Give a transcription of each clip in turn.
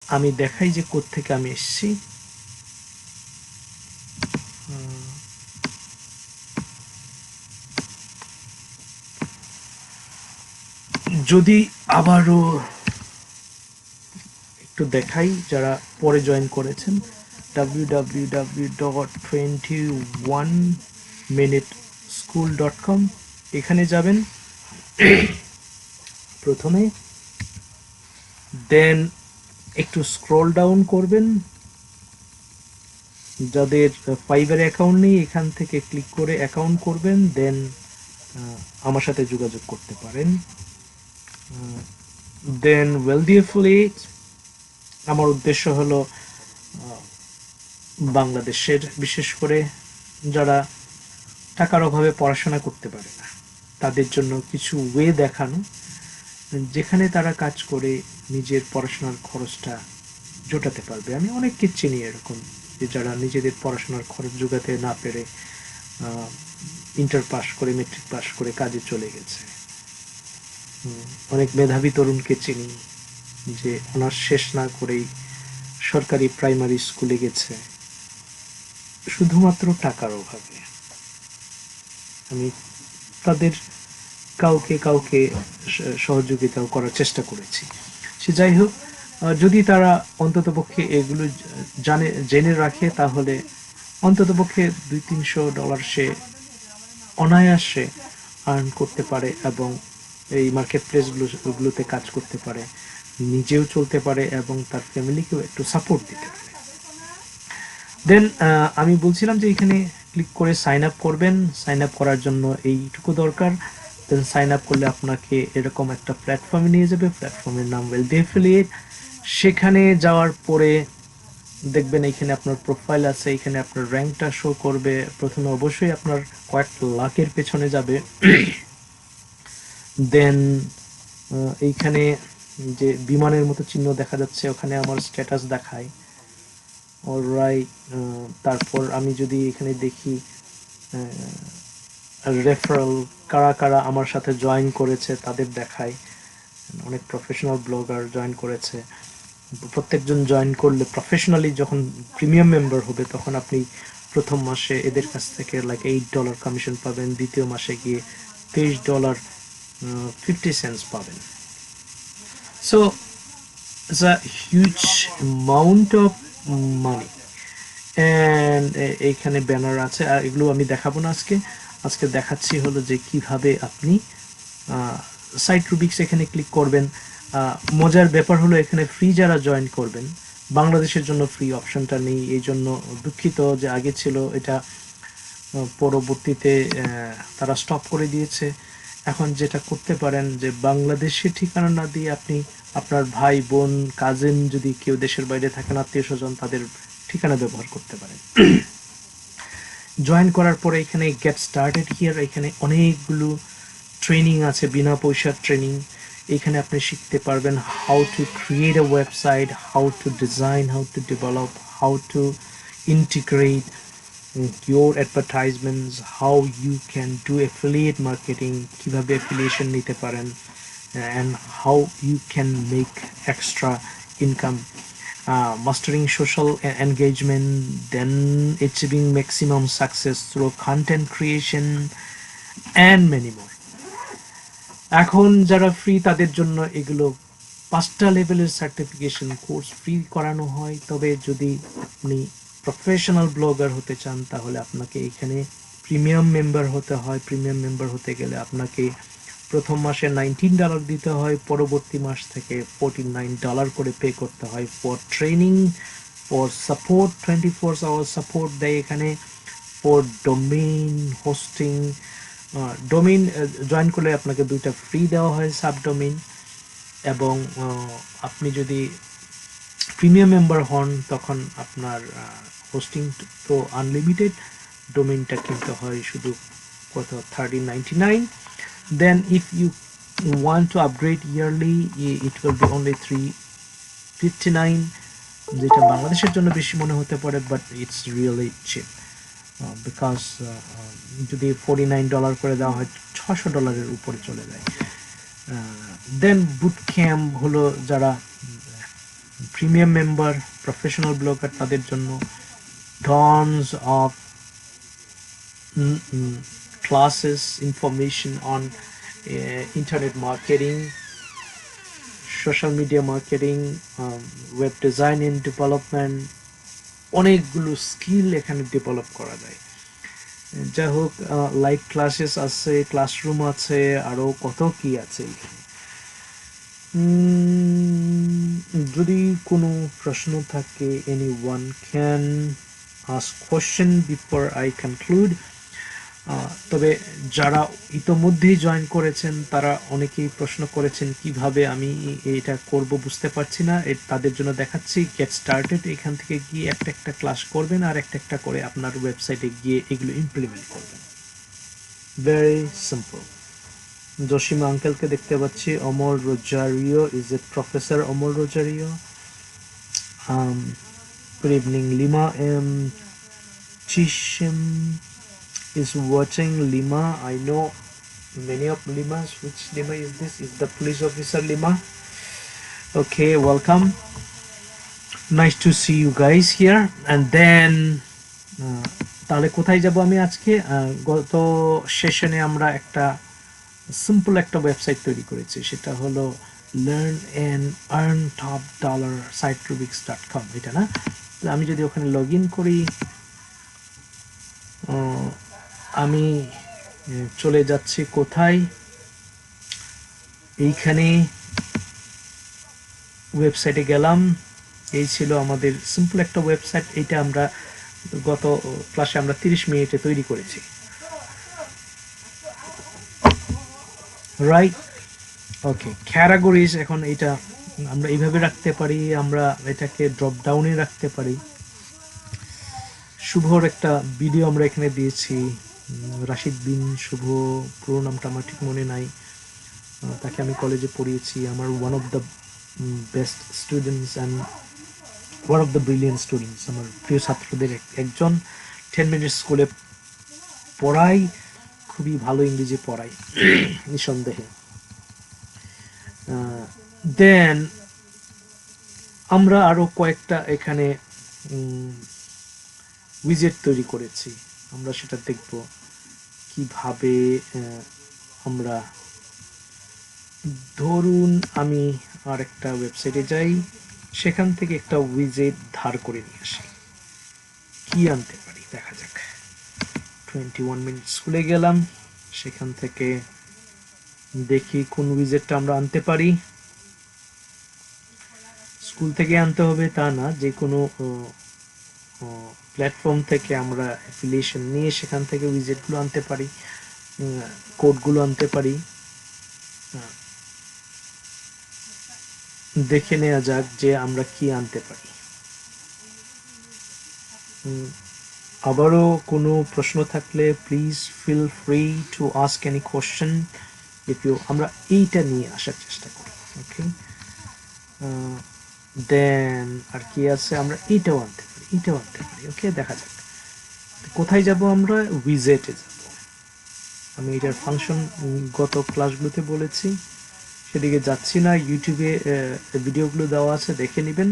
আমি দেখাই যে কোথা থেকে আমি এসেছি। যদি আবারও একটু দেখাই যারা পরে জয়েন করেছেন, www.21minuteschool.com এখানে যাবেন প্রথমে, দেন একটু স্ক্রল ডাউন করবেন। যাদের ফাইবার অ্যাকাউন্ট নেই এখান থেকে ক্লিক করে অ্যাকাউন্ট করবেন, দেন আমার সাথে যোগাযোগ করতে পারেন। দেন ওয়েলদি অ্যাফিলিয়েট, আমার উদ্দেশ্য হলো বাংলাদেশের বিশেষ করে যারা টাকার অভাবে পড়াশোনা করতে পারে না তাদের জন্য কিছু ওয়ে দেখানো, যেখানে তারা কাজ করে নিজের পড়াশোনার খরচটা জোটাতে পারবে। আমি অনেককে চিনি এরকম যে যারা নিজেদের পড়াশোনার খরচ জোগাতে না পেরে ইন্টার পাস করে মেট্রিক পাস করে কাজে চলে গেছে। অনেক মেধাবী তরুণকে চিনি যে অনার্স শেষ না করেই সরকারি প্রাইমারি স্কুলে গেছে শুধুমাত্র টাকার অভাবে। আমি তাদের কাউকে কাউকে সহযোগিতাও করার চেষ্টা করেছি। সে যাই হোক, যদি তারা অন্ততপক্ষে এগুলো জেনে রাখে তাহলে অন্ততপক্ষে $200-300 সে অনায়াসে আর্ন করতে পারে এবং এই মার্কেট প্লেসগুলোতে কাজ করতে পারে, নিজেও চলতে পারে এবং তার ফ্যামিলিকেও একটু সাপোর্ট দিতে পারে। দেন আমি বলছিলাম যে এখানে ক্লিক করে সাইন আপ করবেন। সাইন আপ করার জন্য এইটুকু দরকার। দেন সাইন আপ করলে আপনাকে এরকম একটা প্ল্যাটফর্মে নিয়ে যাবে, প্ল্যাটফর্মের নাম ওয়েলদি অ্যাফিলিয়েট। সেখানে যাওয়ার পরে দেখবেন এখানে আপনার প্রোফাইল আছে, এখানে আপনার র্যাঙ্কটা শো করবে। প্রথমে অবশ্যই আপনার কয়েক লাখের পেছনে যাবে। দেন এইখানে যে বিমানের মতো চিহ্ন দেখা যাচ্ছে ওখানে আমার স্ট্যাটাস দেখায়। অলরাইট, তারপর আমি যদি এখানে দেখি রেফারেল কারা কারা আমার সাথে জয়েন করেছে তাদের দেখায়। অনেক প্রফেশনাল ব্লগার জয়েন করেছে। প্রত্যেকজন জয়েন করলে প্রফেশনালি যখন প্রিমিয়াম মেম্বার হবে তখন আপনি প্রথম মাসে এদের কাছ থেকে লাইক $8 কমিশন পাবেন, দ্বিতীয় মাসে গিয়ে $23.50 পাবেন। So it's a huge amount of money. And এইখানে ব্যানার আছে, আর এগুলো আমি দেখাবো না আজকে। আজকে দেখাচ্ছি হলো যে কিভাবে আপনি সাইট রুবিক্স এখানে ক্লিক করবেন। মজার ব্যাপার হলো এখানে ফ্রি যারা জয়েন করবেন, বাংলাদেশের জন্য ফ্রি অপশনটা নেই, এই জন্য দুঃখিত যে আগে ছিল এটা, পরবর্তীতে তারা স্টপ করে দিয়েছে। এখন যেটা করতে পারেন যে বাংলাদেশের ঠিকানা না দিয়ে আপনি আপনার ভাই বোন কাজিন যদি কেউ দেশের বাইরে থাকেন আত্মীয় স্বজন তাদের ঠিকানা ব্যবহার করতে পারেন। জয়েন করার পরে এখানে গেট স্টার্টেড হিয়ার, এখানে অনেকগুলো ট্রেনিং আছে, বিনা পয়সার ট্রেনিং। এখানে আপনি শিখতে পারবেন how to create a website, how to design, how to develop, how to integrate your advertisements, how you can do affiliate marketing, কিভাবে affiliation নিতে পারেন, and how you can make extra income, mastering social engagement, then achieving maximum success through content creation and many more. এখন যারা free তাদের জন্য এগুলো 5টা লেভেলের সার্টিফিকেশন কোর্স ফ্রি করানো হয়। তবে যদি আপনি প্রফেশনাল ব্লগার হতে চান তাহলে আপনাকে এখানে প্রিমিয়াম মেম্বার হতে হয়। প্রিমিয়াম মেম্বার হতে গেলে আপনাকে প্রথম মাসে $19 দিতে হয়, পরবর্তী মাস থেকে $49 করে পে করতে হয় for training, for support, 24 hour support দেয় এখানে, for domain hosting. Domain join করলে আপনাকে 2টা ফ্রি দেওয়া হয়, সাবডোমেইন, এবং আপনি যদি প্রিমিয়াম মেম্বার হন তখন আপনার হোস্টিং তো আনলিমিটেড, ডোমেইনটা কিনতে হয় শুধু কত $13.99। Then if you want to upgrade yearly it will be only $359, যেটা বাংলাদেশের জন্য বেশি মনে হতে পারে but it's really cheap, because যদি $49 করে দেওয়া হয় $600 উপরে চলে যায়। দেন বুট ক্যাম্প হলো যারা প্রিমিয়াম মেম্বার, প্রফেশনাল ব্লগার, তাদের জন্য tons of classes, information on internet marketing, social media marketing, web design and development, অনেকগুলো স্কিল এখানে ডেভেলপ করা যায়। যাই হোক, লাইভ ক্লাসেস আছে, ক্লাসরুম আছে, আরো কত কি আছে এখানে। যদি কোনো প্রশ্ন থাকে, anyone can ask question before I conclude. তবে যারা ইতোমধ্যেই জয়েন করেছেন তারা অনেকেই প্রশ্ন করেছেন কিভাবে আমি এটা করব বুঝতে পারছি না, তাদের জন্য দেখাচ্ছি গেট স্টার্টেড। এখান থেকে গিয়ে একটা একটা ক্লাস করবেন আর একটা একটা করে আপনার ওয়েবসাইটে গিয়ে এগুলো ইমপ্লিমেন্ট করবেন। Very simple. জসিমা আঙ্কেলকে দেখতে পাচ্ছি। Amal Rosario, is it professor Amal Rosario? Good evening. Lima Chishim is watching. Lima, I know many of Limas. Which Lima is this? Is the police officer Lima? Okay, welcome. Nice to see you guys here. And then তাহলে কোথায় যাব আমি আজকে? গত সেশনে আমরা একটা simple একটা ওয়েবসাইট তৈরি করেছি, সেটা হলো learn and earn top dollar siterubics.com, এটা না? আমি যদি ওখানে লগ ইন করি, আমি চলে যাচ্ছি কোথায়, এইখানে ওয়েবসাইটে গেলাম। এই ছিল আমাদের সিম্পল একটা ওয়েবসাইট। এটা আমরা গত ক্লাসে আমরা 30 মিনিটে তৈরি করেছি, রাইট? ওকে, ক্যাটাগরিজ এখন এটা আমরা এইভাবে রাখতে পারি, আমরা এটাকে ড্রপ ডাউনে রাখতে পারি। শুভর একটা ভিডিও আমরা এখানে দিয়েছি, রাশিদ বিন শুভ, পুরো নামটা আমার ঠিক মনে নাই, তাকে আমি কলেজে পড়িয়েছি, আমার one of the best students and one of the brilliant students, আমার প্রিয় ছাত্রদের একজন। 10 মিনিট স্কুলে পড়াই, খুবই ভালো ইংরেজি পড়াই নিঃসন্দেহে। দেন আমরা আরো কয়েকটা এখানে উইজেট তৈরি করেছি, আমরা সেটা দেখব কিভাবে আমরা। ধরুন আমি আর একটা ওয়েবসাইটে যাই, সেখান থেকে একটা উইজেট ধার করে নিয়ে আসি, কি আনতে পারি দেখা যাক। 21 মিনিট স্কুলে গেলাম, সেখান থেকে দেখি কোন উইজেটটা আমরা আনতে পারি। স্কুল থেকে আনতে হবে তা না, যে কোনো প্ল্যাটফর্ম থেকে আমরা অ্যাফিলিয়েশন নিয়ে সেখান থেকে উইজেটগুলো আনতে পারি, কোডগুলো আনতে পারি। দেখে নেওয়া যাক যে আমরা কি আনতে পারি। আবারও কোনো প্রশ্ন থাকলে please feel free to ask any question if you. আমরা এইটা নিয়ে আসার চেষ্টা করি, ওকে? দেন আর কি আছে, আমরা এইটাও আনতে পারি, এইটাও আনতে পারি, ওকে? দেখা যাক কোথায় যাব আমরা। উইজেটে যাব। আমি এটার ফাংশন গত ক্লাসগুলোতে বলেছি, সেদিকে যাচ্ছি না। ইউটিউবে ভিডিওগুলো দেওয়া আছে, দেখে নেবেন।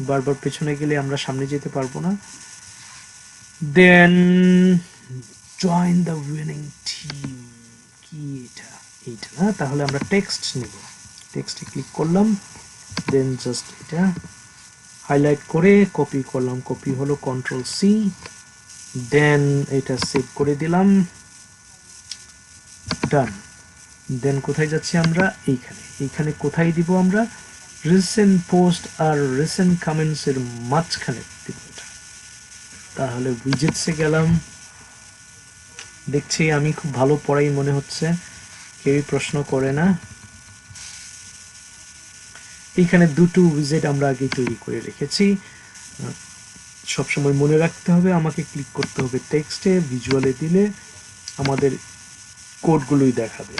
বারবার পেছনে গেলে আমরা সামনে যেতে পারবো না। Then join the winning team, কি এটা? এইটা না? তাহলে আমরা টেক্সট নিব, টেক্সটে ক্লিক করলাম, দেন জাস্ট এটা হাইলাইট করে কপি করলাম, কপি হলো কন্ট্রোল সি, দেন এটা সেভ করে দিলাম, ডান। দেন কোথায় যাচ্ছি আমরা? এইখানে। এইখানে কোথায় দিব আমরা? রিসেন্ট পোস্ট আর রিসেন্ট কমেন্টস এর মাঝখানে দিব এটা। তাহলে উইজেটসে গেলাম, দেখছি আমি খুব ভালো পড়াই মনে হচ্ছে, কেউই প্রশ্ন করে না। এইখানে দুটো উইজেট আমরা আগে তৈরি করে রেখেছি। সবসময় মনে রাখতে হবে, আমাকে ক্লিক করতে হবে টেক্সটে, ভিজুয়ালে দিলে আমাদের কোডগুলোই দেখাবে।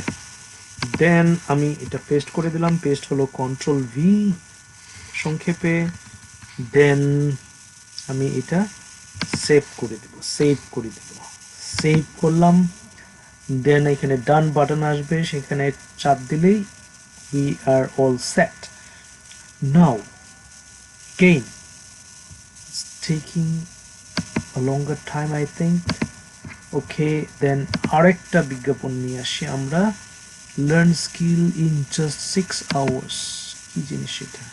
দেন আমি এটা পেস্ট করে দিলাম, পেস্ট হলো কন্ট্রোল ভি সংক্ষেপে। দেন আমি এটা সেভ করে দেব, সেভ করে দেব, সেভ করলাম। দেন এখানে ডান বাটন আসবে, সেখানে চাপ দিলেই we are all set. Now again it's taking a longer time I think. ওকে দেন আরেকটা বিজ্ঞাপন নিয়ে আসি আমরা, learn skill in just 6 hours। কি জিনিস এটা?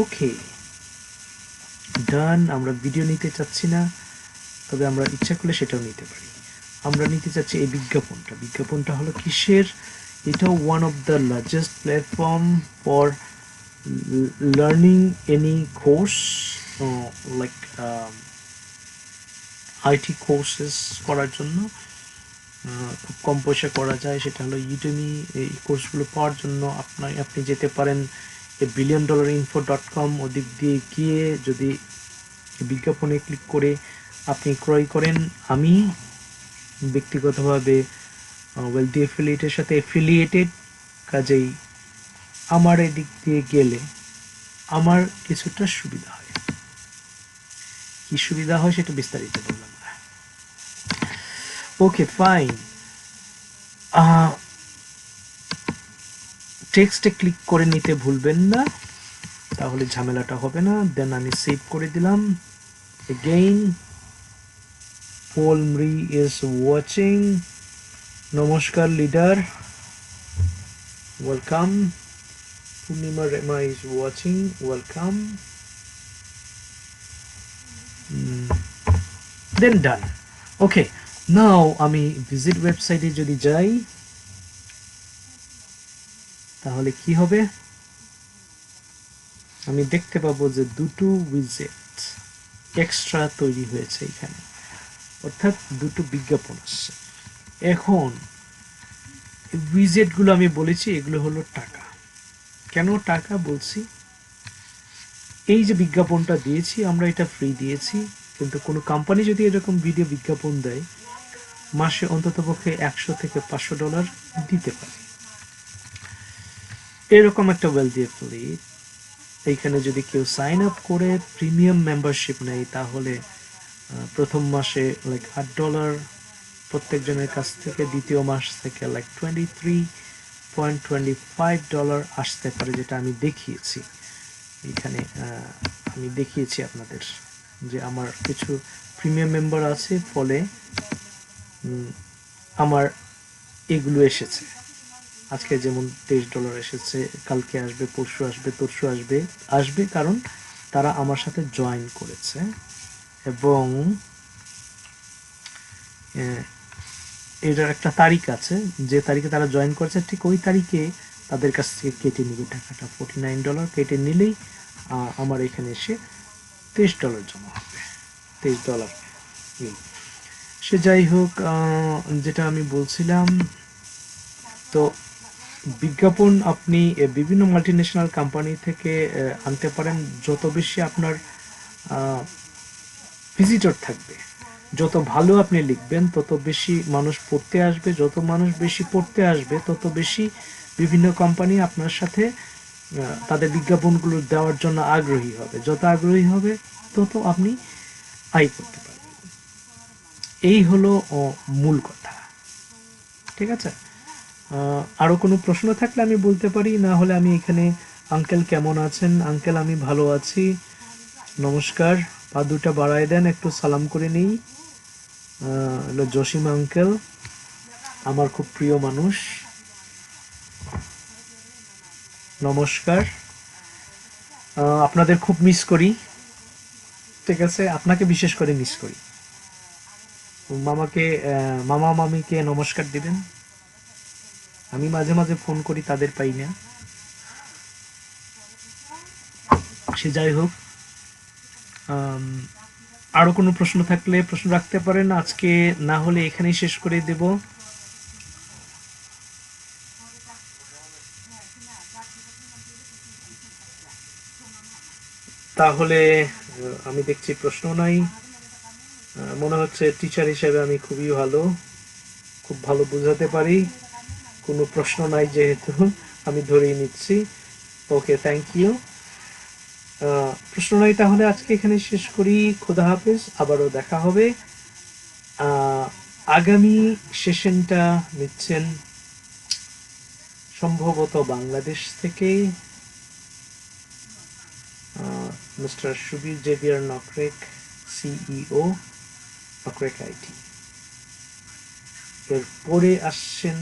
ওকে ডান। আমরা ভিডিও নিতে চাচ্ছি না, তবে আমরা ইচ্ছা করলে সেটাও নিতে পারি। আমরা নিতে চাচ্ছি এই বিজ্ঞাপনটা। বিজ্ঞাপনটা হলো কিসের? এটা one of the largest platform for learning any course, like IT courses করার জন্য খুব কম পয়সা করা যায়। সেটা হলো ইউডেমি। এই কোর্সগুলো পাওয়ার জন্য আপনি যেতে পারেন $1,000,000info.com, ওদিক দিয়ে গিয়ে যদি বিজ্ঞাপনে ক্লিক করে আপনি ক্রয় করেন। আমি ব্যক্তিগতভাবে ওয়েলথি অ্যাফিলিয়েটের সাথে অ্যাফিলিয়েটেড, কাজেই আমার এদিক দিয়ে গেলে আমার কিছুটা সুবিধা হয়। কি সুবিধা হয় সেটা বিস্তারিত বললাম না। Okay fine. টেক্সটে ক্লিক করে নিতে ভুলবেন না, তাহলে ঝামেলাটা হবে না। দেন আমি সেভ করে দিলাম। এগেইন পোলমরি ইজ ওয়াচিং। নমস্কার leader, welcome. Purnima Rema is watching, welcome. Then done. Okay now আমি ভিজিট ওয়েবসাইটে যদি যাই তাহলে কি হবে? আমি দেখতে পাবো যে দুটো উইজেট এক্সট্রা তৈরি হয়েছে এখানে, অর্থাৎ দুটো বিজ্ঞাপন আসছে। এখন উইজেটগুলো আমি বলেছি এগুলো হলো টাকা। কেন টাকা বলছি? এই যে বিজ্ঞাপনটা দিয়েছি আমরা, এটা ফ্রি দিয়েছি, কিন্তু কোনো কোম্পানি যদি এরকম ভিডিও বিজ্ঞাপন দেয় মাসে অন্ততপক্ষে $100 থেকে $500 দিতে পারে। এরকম একটা ওয়েলথি অ্যাফিলিয়েট এইখানে যদি কেউ সাইন আপ করে প্রিমিয়াম মেম্বারশিপ নেয় তাহলে প্রথম মাসে লাইক $8 প্রত্যেকজনের কাছ থেকে, দ্বিতীয় মাস থেকে লাইক $23.25 আসতে পারে, যেটা আমি দেখিয়েছি এখানে। আমি দেখিয়েছি আপনাদের যে আমার কিছু প্রিমিয়াম মেম্বার আছে, ফলে আমার এগুলো এসেছে। আজকে যেমন $23 এসেছে, কালকে আসবে, পরশু আসবে, তরশু আসবে। আসবে কারণ তারা আমার সাথে জয়েন করেছে, এবং এটার একটা তারিখ আছে, যে তারিখে তারা জয়েন করেছে ঠিক ওই তারিখে তাদের কাছ থেকে কেটে নিবে টাকাটা। $49 কেটে নিলেই আমার এখানে এসে $23 জমা হবে। $23। সে যাই হোক, যেটা আমি বলছিলাম, তো বিজ্ঞাপন আপনি বিভিন্ন মাল্টিন্যাশনাল কোম্পানি থেকে আনতে পারেন। যত বেশি আপনার ভিজিটর থাকবে, যত ভালো আপনি লিখবেন তত বেশি মানুষ পড়তে আসবে, যত মানুষ বেশি পড়তে আসবে তত বেশি বিভিন্ন কোম্পানি আপনার সাথে তাদের বিজ্ঞাপনগুলো দেওয়ার জন্য আগ্রহী হবে। যত আগ্রহী হবে তত আপনি আয় করতে পারবেন। এই হলো মূল কথা। ঠিক আছে? আরও কোনো প্রশ্ন থাকলে আমি বলতে পারি, না হলে আমি এখানে। আঙ্কেল কেমন আছেন? আঙ্কেল আমি ভালো আছি, নমস্কার। পা দুটা বাড়ায় দেন, একটু সালাম করে নিই। হলো জসিম আঙ্কেল, আমার খুব প্রিয় মানুষ, নমস্কার। আপনাদের খুব মিস করি। ঠিক আছে, আপনাকে বিশেষ করে মিস করি। মামা মামিকে নমস্কার দিবেন। আমি মাঝে মাঝে ফোন করি, তাদের পাই না। সে যাই হোক, আরো কোনো প্রশ্ন থাকলে প্রশ্ন রাখতে পারেন। আজকে না হলে এখানেই শেষ করে দেব। তাহলে আমি দেখছি প্রশ্ন নাই। মনে হচ্ছে টিচার হিসেবে আমি খুবই ভালো, খুব ভালো বোঝাতে পারি। কোনো প্রশ্ন নাই যেহেতু আমি ধরেই নিচ্ছি। ওকে, থ্যাংক ইউ। প্রশ্ন নাই, তাহলে আজকে এখানে শেষ করি। খোদা হাফেজ, আবারও দেখা হবে। আগামী সেশনটা নিচ্ছেন সম্ভবত বাংলাদেশ থেকে mister Subir Xavier Nokrek, CEO, Nokrek IT. এরপরে আসছেন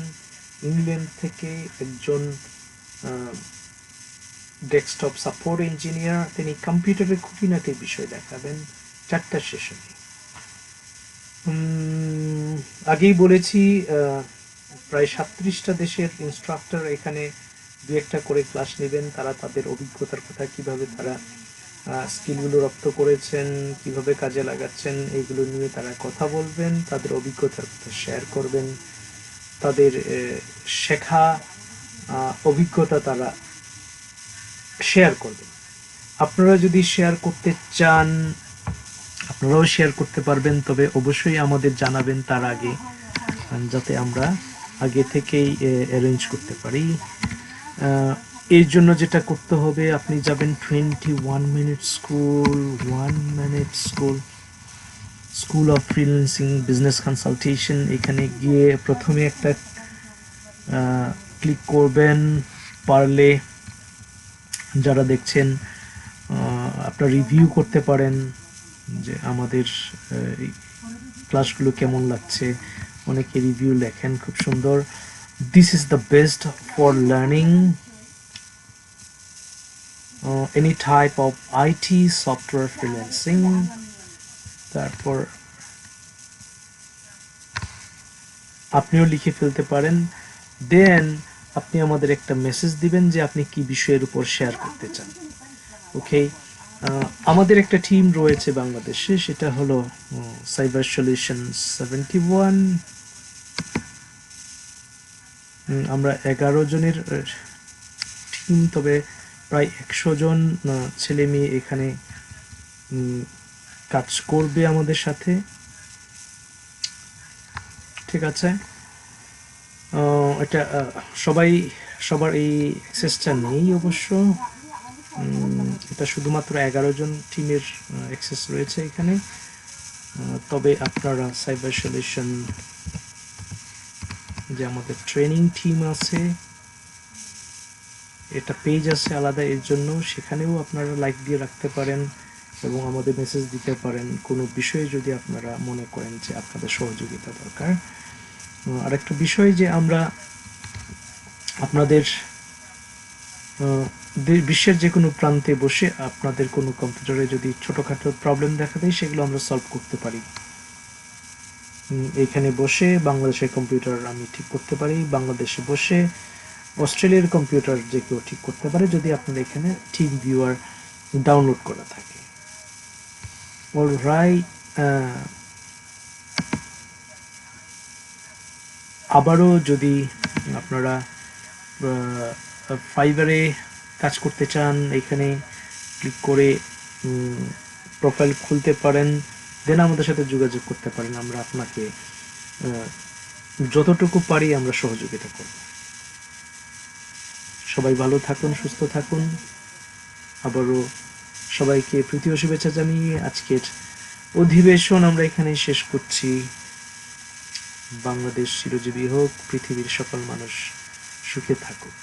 ইংল্যান্ড থেকে একজন ডেস্কটপ সাপোর্ট ইঞ্জিনিয়ার, তিনি কম্পিউটারের খুঁটিনাটি বিষয় দেখাবেন 4টা সেশনে। আগেই বলেছি প্রায় 37টা দেশের ইনস্ট্রাক্টর এখানে দু একটা করে ক্লাস নেবেন। তারা তাদের অভিজ্ঞতার কথা, কিভাবে তারা স্কিলগুলো রপ্ত করেছেন, কিভাবে কাজে লাগাচ্ছেন, এইগুলো নিয়ে তারা কথা বলবেন, তাদের অভিজ্ঞতার কথা শেয়ার করবেন, তাদের শেখা অভিজ্ঞতা তারা শেয়ার করবেন। আপনারা যদি শেয়ার করতে চান আপনারাও শেয়ার করতে পারবেন, তবে অবশ্যই আমাদের জানাবেন তার আগে, যাতে আমরা আগে থেকেই অ্যারেঞ্জ করতে পারি। এর জন্য যেটা করতে হবে, আপনি যাবেন 21 minute school, 1 minute school of freelancing business consultation. এখানে গিয়ে প্রথমে একটা ক্লিক করবেন। পারলে যারা দেখছেন আপনারা রিভিউ করতে পারেন যে আমাদের ক্লাসগুলো কেমন লাগছে। অনেকে রিভিউ লেখেন খুব সুন্দর। This is the best for learning any type of IT software freelancing. তারপর আপনিও লিখে ফেলতে পারেন। দেন আপনি আমাদের একটা মেসেজ দিবেন যে আপনি কি বিষয়ের উপর শেয়ার করতে চান। ওকে, আমাদের একটা টিম রয়েছে বাংলাদেশে, সেটা হলো সাইবার সলিউশন 71। আমরা 11 জনের টিম, তবে প্রায় 100 জন ছেলে মেয়ে এখানে কাজ করবে আমাদের সাথে। ঠিক আছে, এটা সবার এই অ্যাক্সেসটা নেই অবশ্য। এটা শুধুমাত্র 11 জন টিমের অ্যাক্সেস রয়েছে এখানে। তবে আপনারা সাইবার সলিউশন যে আমাদের ট্রেনিং টিম আছে, এটা পেজ আছে আলাদা এর জন্য, সেখানেও আপনারা লাইক দিয়ে রাখতে পারেন এবং আমাদের মেসেজ দিতে পারেন কোনো বিষয়ে যদি আপনারা মনে করেন যে আপনাদের সহযোগিতা দরকার। আরেকটা বিষয় যে আমরা আপনাদের বিশ্বের যে কোনো প্রান্তে বসে আপনাদের কোনো কম্পিউটারে যদি ছোটোখাটো প্রবলেম দেখা দেয়, সেগুলো আমরা সলভ করতে পারি। এখানে বসে বাংলাদেশের কম্পিউটার আমি ঠিক করতে পারি, বাংলাদেশে বসে অস্ট্রেলিয়ার কম্পিউটার যে কেউ ঠিক করতে পারে, যদি আপনার এখানে টিম ভিউয়ার ডাউনলোড করা থাকে। অলরাইট, আবারও যদি আপনারা ফাইবারে কাজ করতে চান, এখানে ক্লিক করে প্রোফাইল খুলতে পারেন, দেন আমাদের সাথে যোগাযোগ করতে পারেন। আমরা আপনাকে যতটুকু পারি আমরা সহযোগিতা করব। সবাই ভালো থাকুন, সুস্থ থাকুন। আবারও সবাইকে প্রীতি ও শুভেচ্ছা জানিয়ে আজকের অধিবেশন আমরা এখানে শেষ করছি। বাংলাদেশ চিরজীবী হোক, পৃথিবীর সকল মানুষ সুখে থাকুক।